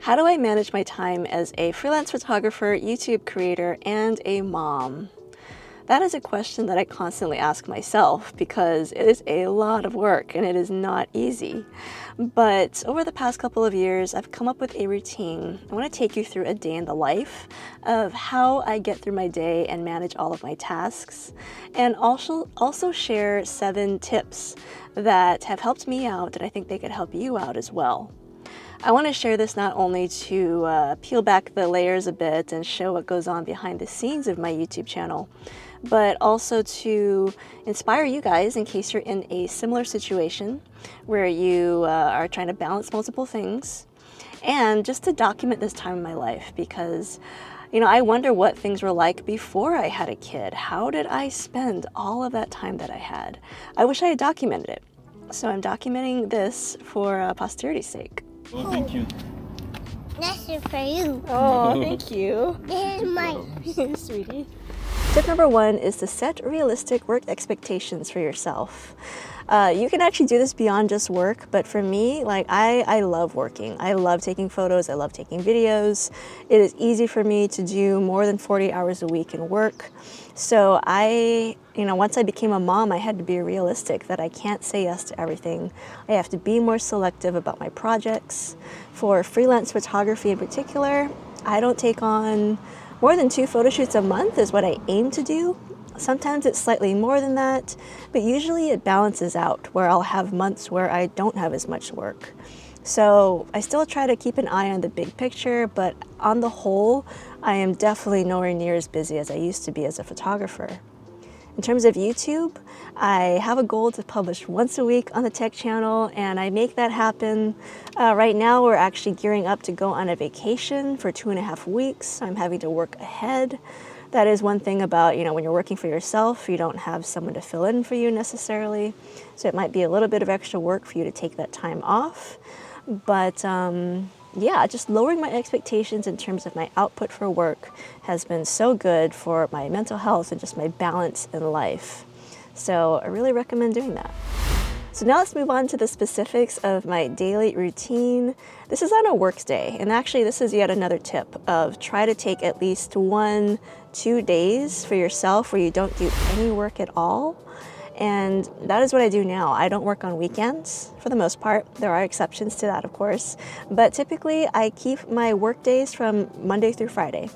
How do I manage my time as a freelance photographer, YouTube creator, and a mom? That is a question that I constantly ask myself because it is a lot of work and it is not easy. But over the past couple of years, I've come up with a routine. I want to take you through a day in the life of how I get through my day and manage all of my tasks, and also share 7 tips that have helped me out that I think they could help you out as well. I want to share this not only to peel back the layers a bit and show what goes on behind the scenes of my YouTube channel, but also to inspire you guys in case you're in a similar situation where you are trying to balance multiple things, and just to document this time in my life because, I wonder what things were like before I had a kid. How did I spend all of that time that I had? I wish I had documented it. So I'm documenting this for posterity's sake. Oh, thank you. This is for you. Oh, thank you. This is mine. Sweetie. Tip number 1 is to set realistic work expectations for yourself. You can actually do this beyond just work, but for me, I love working. I love taking photos. I love taking videos. It is easy for me to do more than 40 hours a week in work. So once I became a mom, I had to be realistic that I can't say yes to everything. I have to be more selective about my projects. For freelance photography in particular, I don't take on more than 2 photo shoots a month is what I aim to do. Sometimes it's slightly more than that, but usually it balances out where I'll have months where I don't have as much work. So I still try to keep an eye on the big picture, but on the whole, I am definitely nowhere near as busy as I used to be as a photographer. In terms of YouTube, I have a goal to publish once a week on the tech channel, and I make that happen. Right now, we're actually gearing up to go on a vacation for 2.5 weeks. So I'm having to work ahead. That is one thing about, when you're working for yourself, you don't have someone to fill in for you necessarily. So it might be a little bit of extra work for you to take that time off. But just lowering my expectations in terms of my output for work has been so good for my mental health and just my balance in life. So I really recommend doing that. So now let's move on to the specifics of my daily routine. This is on a work day, and actually this is yet another tip of try to take at least 1-2 days for yourself where you don't do any work at all. And that is what I do now. I don't work on weekends for the most part. There are exceptions to that, of course. But typically I keep my work days from Monday through Friday.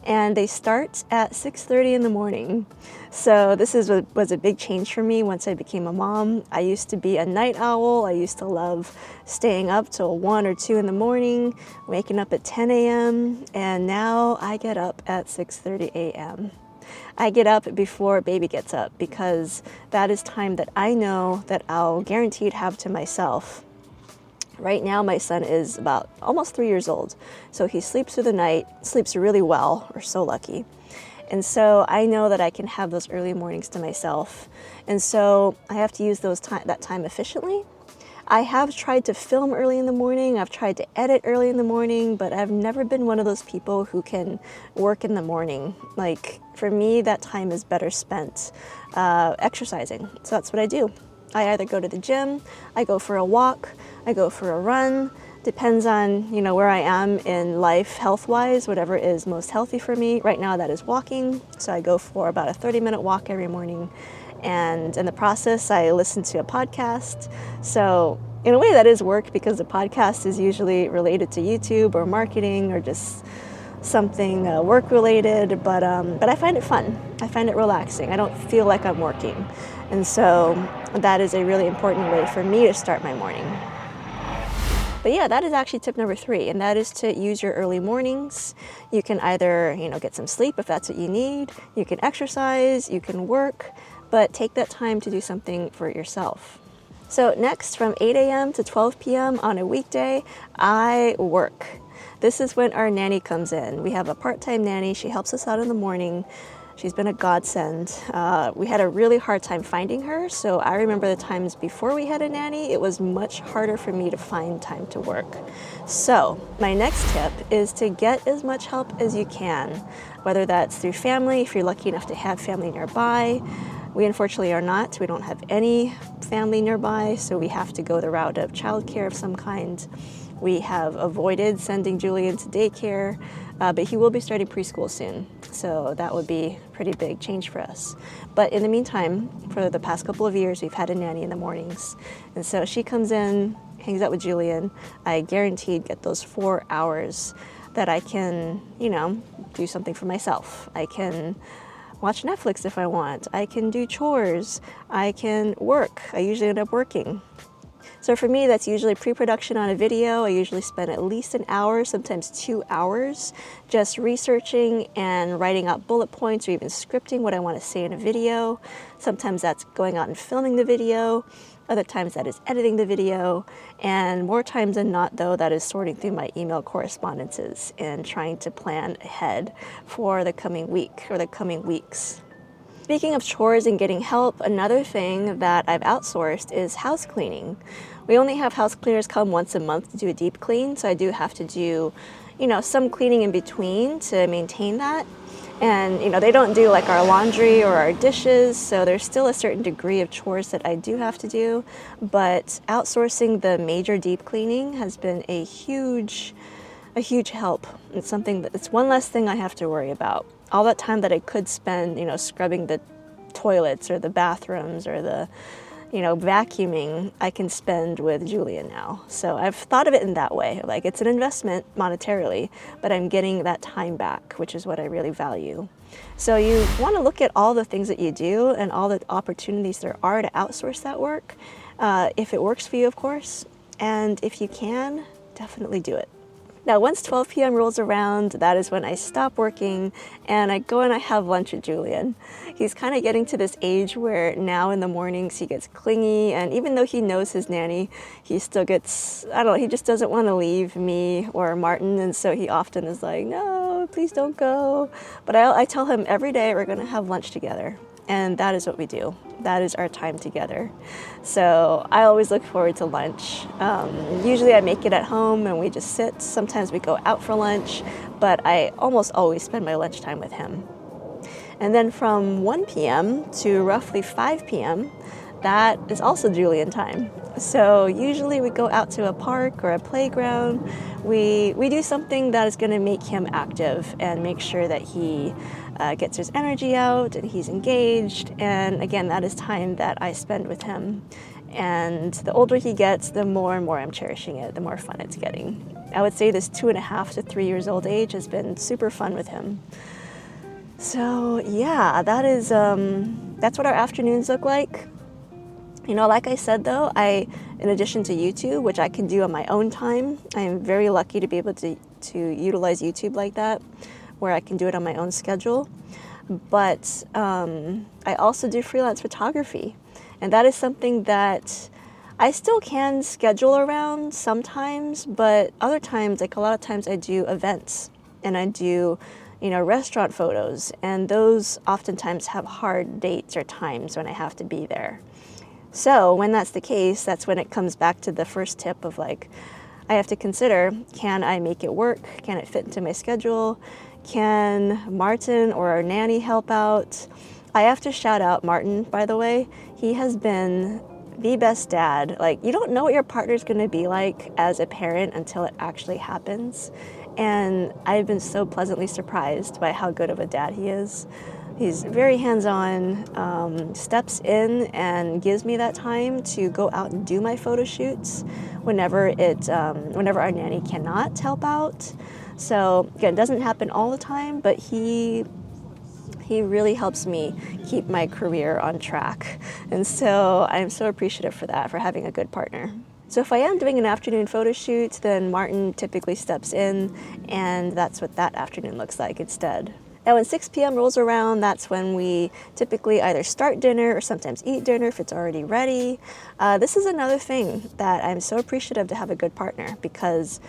And they start at 6:30 in the morning. So this was a big change for me once I became a mom. I used to be a night owl. I used to love staying up till 1 or 2 in the morning, waking up at 10 a.m. And now I get up at 6:30 a.m. I get up before baby gets up because that is time that I know that I'll guaranteed have to myself. Right now, my son is about almost 3 years old, so he sleeps through the night, sleeps really well. We're so lucky. And so I know that I can have those early mornings to myself. And so I have to use that time efficiently. I have tried to film early in the morning. I've tried to edit early in the morning, but I've never been one of those people who can work in the morning. For me, that time is better spent exercising. So that's what I do. I either go to the gym, I go for a walk, I go for a run. Depends on, where I am in life health-wise, whatever is most healthy for me. Right now that is walking, so I go for about a 30-minute walk every morning. And in the process, I listen to a podcast. So in a way that is work because the podcast is usually related to YouTube or marketing or just something work-related, but I find it fun. I find it relaxing. I don't feel like I'm working. And so that is a really important way for me to start my morning. But yeah, that is actually tip number 3, and that is to use your early mornings. You can either, get some sleep if that's what you need. You can exercise, you can work, but take that time to do something for yourself. So next, from 8 a.m. to 12 p.m. on a weekday, I work. This is when our nanny comes in. We have a part-time nanny. She helps us out in the morning. She's been a godsend. We had a really hard time finding her, so I remember the times before we had a nanny, it was much harder for me to find time to work. So my next tip is to get as much help as you can, whether that's through family, if you're lucky enough to have family nearby. We unfortunately are not. We don't have any family nearby, so we have to go the route of childcare of some kind. We have avoided sending Julian to daycare, but he will be starting preschool soon. So that would be a pretty big change for us. But in the meantime, for the past couple of years, we've had a nanny in the mornings. And so she comes in, hangs out with Julian. I guaranteed get those 4 hours that I can, do something for myself. I can watch Netflix if I want. I can do chores. I can work. I usually end up working. So for me, that's usually pre-production on a video. I usually spend at least an hour, sometimes 2 hours, just researching and writing out bullet points or even scripting what I want to say in a video. Sometimes that's going out and filming the video. Other times that is editing the video. And more times than not, though, that is sorting through my email correspondences and trying to plan ahead for the coming week or the coming weeks. Speaking of chores and getting help, another thing that I've outsourced is house cleaning. We only have house cleaners come once a month to do a deep clean, so I do have to do, some cleaning in between to maintain that. And, they don't do like our laundry or our dishes, so there's still a certain degree of chores that I do have to do. But outsourcing the major deep cleaning has been a huge help. It's something it's one less thing I have to worry about. All that time that I could spend, scrubbing the toilets or the bathrooms or the, vacuuming, I can spend with Julian now. So I've thought of it in that way. Like, it's an investment monetarily, but I'm getting that time back, which is what I really value. So you want to look at all the things that you do and all the opportunities there are to outsource that work, if it works for you, of course. And if you can, definitely do it. Now, once 12 p.m. rolls around, that is when I stop working and I go and I have lunch with Julian. He's kind of getting to this age where now in the mornings he gets clingy, and even though he knows his nanny, he still gets, he just doesn't want to leave me or Martin, and so he often is like, no, please don't go. But I tell him every day we're going to have lunch together. And that is what we do. That is our time together. So I always look forward to lunch. Usually I make it at home and we just sit. Sometimes we go out for lunch, but I almost always spend my lunchtime with him. And then from 1 p.m. to roughly 5 p.m., that is also Julian time. So usually we go out to a park or a playground. We do something that is going to make him active and make sure that he gets his energy out and he's engaged. And again, that is time that I spend with him. And the older he gets, the more and more I'm cherishing it, the more fun it's getting. I would say this 2.5 to 3 years old age has been super fun with him. So yeah, that's what our afternoons look like. Like I said, though, in addition to YouTube, which I can do on my own time, I am very lucky to be able to utilize YouTube like that, where I can do it on my own schedule. But I also do freelance photography, and that is something that I still can schedule around sometimes, but other times, like a lot of times I do events and I do, restaurant photos, and those oftentimes have hard dates or times when I have to be there. So when that's the case, that's when it comes back to the first tip of I have to consider, can I make it work? Can it fit into my schedule? Can Martin or our nanny help out? I have to shout out Martin, by the way. He has been the best dad. You don't know what your partner's gonna be like as a parent until it actually happens. And I've been so pleasantly surprised by how good of a dad he is. He's very hands-on, steps in and gives me that time to go out and do my photo shoots whenever our nanny cannot help out. So again, it doesn't happen all the time, but he really helps me keep my career on track. And so I'm so appreciative for that, for having a good partner. So if I am doing an afternoon photo shoot, then Martin typically steps in, and that's what that afternoon looks like instead. Now when 6 p.m. rolls around, that's when we typically either start dinner or sometimes eat dinner if it's already ready. This is another thing that I'm so appreciative to have a good partner, because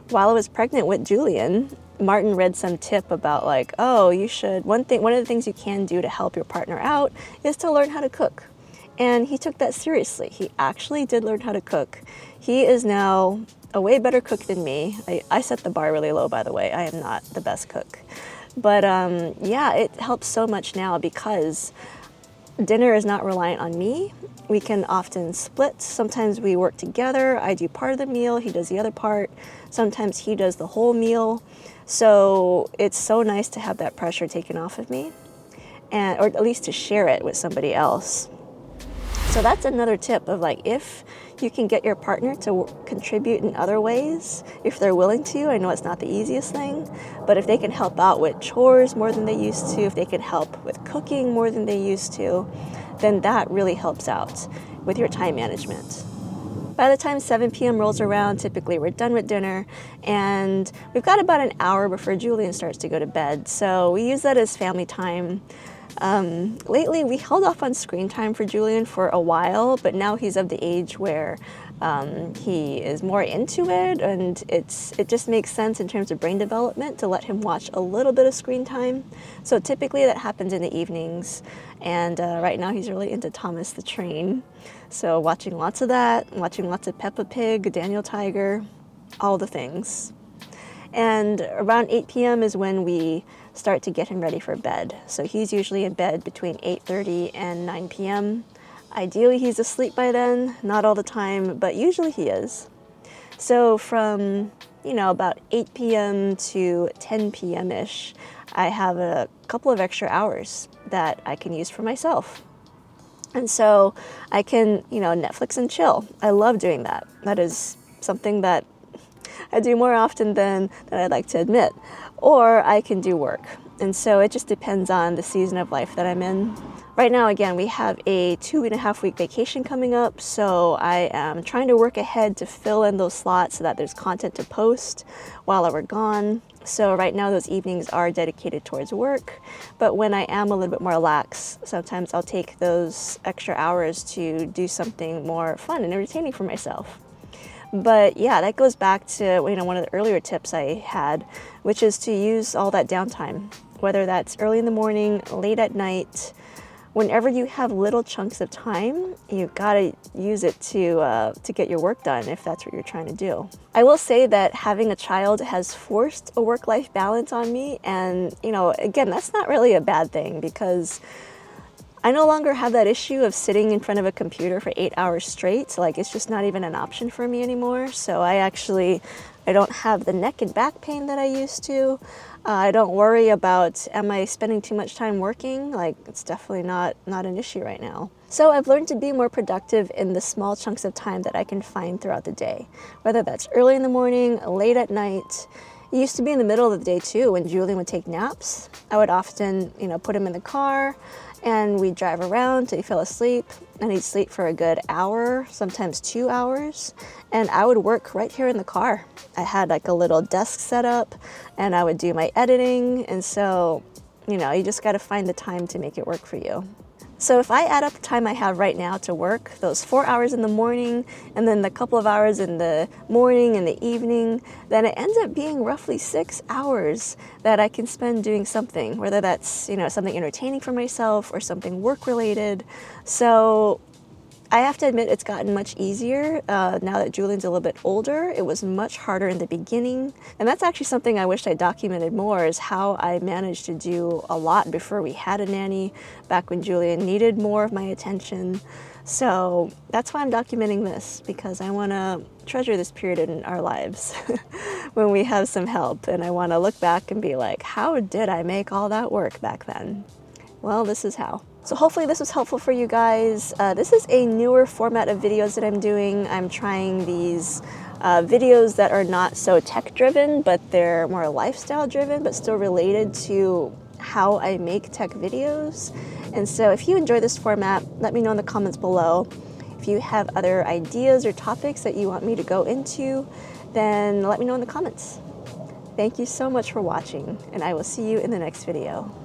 while I was pregnant with Julian, Martin read some tip about you should, one of the things you can do to help your partner out is to learn how to cook. And he took that seriously. He actually did learn how to cook. He is now a way better cook than me. I set the bar really low, by the way. I am not the best cook. But it helps so much now, because dinner is not reliant on me. We can often split. Sometimes we work together. I do part of the meal, he does the other part. Sometimes he does the whole meal. So it's so nice to have that pressure taken off of me, or at least to share it with somebody else. So that's another tip of like, if you can get your partner to contribute in other ways, if they're willing to. I know it's not the easiest thing, but if they can help out with chores more than they used to, if they can help with cooking more than they used to, then that really helps out with your time management. By the time 7 p.m. rolls around, typically we're done with dinner, and we've got about an hour before Julian starts to go to bed. So we use that as family time. Lately, we held off on screen time for Julian for a while, but now he's of the age where he is more into it, and it just makes sense in terms of brain development to let him watch a little bit of screen time. So typically that happens in the evenings, and right now he's really into Thomas the Train. So watching lots of that, watching lots of Peppa Pig, Daniel Tiger, all the things. And around 8 p.m. is when we start to get him ready for bed. So he's usually in bed between 8:30 and 9 p.m. Ideally, he's asleep by then, not all the time, but usually he is. So from, about 8 p.m. to 10 p.m.-ish, I have a couple of extra hours that I can use for myself. And so I can, Netflix and chill. I love doing that. That is something that I do more often than I'd like to admit. Or I can do work. And so it just depends on the season of life that I'm in. Right now, again, we have a 2.5-week vacation coming up, so I am trying to work ahead to fill in those slots so that there's content to post while we're gone. So right now, those evenings are dedicated towards work, but when I am a little bit more lax, sometimes I'll take those extra hours to do something more fun and entertaining for myself. But yeah, that goes back to one of the earlier tips I had, which is to use all that downtime, whether that's early in the morning, late at night. Whenever you have little chunks of time, you've got to use it to get your work done if that's what you're trying to do. I will say that having a child has forced a work-life balance on me, and again, that's not really a bad thing because I no longer have that issue of sitting in front of a computer for 8 hours straight. Like, it's just not even an option for me anymore. So I don't have the neck and back pain that I used to. I don't worry about, am I spending too much time working? Like, it's definitely not an issue right now. So I've learned to be more productive in the small chunks of time that I can find throughout the day, whether that's early in the morning, late at night. It used to be in the middle of the day too, when Julian would take naps. I would often, put him in the car and we'd drive around till he fell asleep, and he'd sleep for a good hour, sometimes 2 hours, and I would work right here in the car. I had like a little desk set up, and I would do my editing, and so, you just got to find the time to make it work for you. So if I add up the time I have right now to work, those 4 hours in the morning, and then the couple of hours in the morning and the evening, then it ends up being roughly 6 hours that I can spend doing something, whether that's, something entertaining for myself or something work-related. So I have to admit it's gotten much easier now that Julian's a little bit older. It was much harder in the beginning. And that's actually something I wish I documented more, is how I managed to do a lot before we had a nanny, back when Julian needed more of my attention. So that's why I'm documenting this, because I want to treasure this period in our lives when we have some help. And I want to look back and be like, how did I make all that work back then? Well, this is how. So hopefully this was helpful for you guys. This is a newer format of videos that I'm doing. I'm trying these videos that are not so tech-driven, but they're more lifestyle-driven, but still related to how I make tech videos. And so if you enjoy this format, let me know in the comments below. If you have other ideas or topics that you want me to go into, then let me know in the comments. Thank you so much for watching, and I will see you in the next video.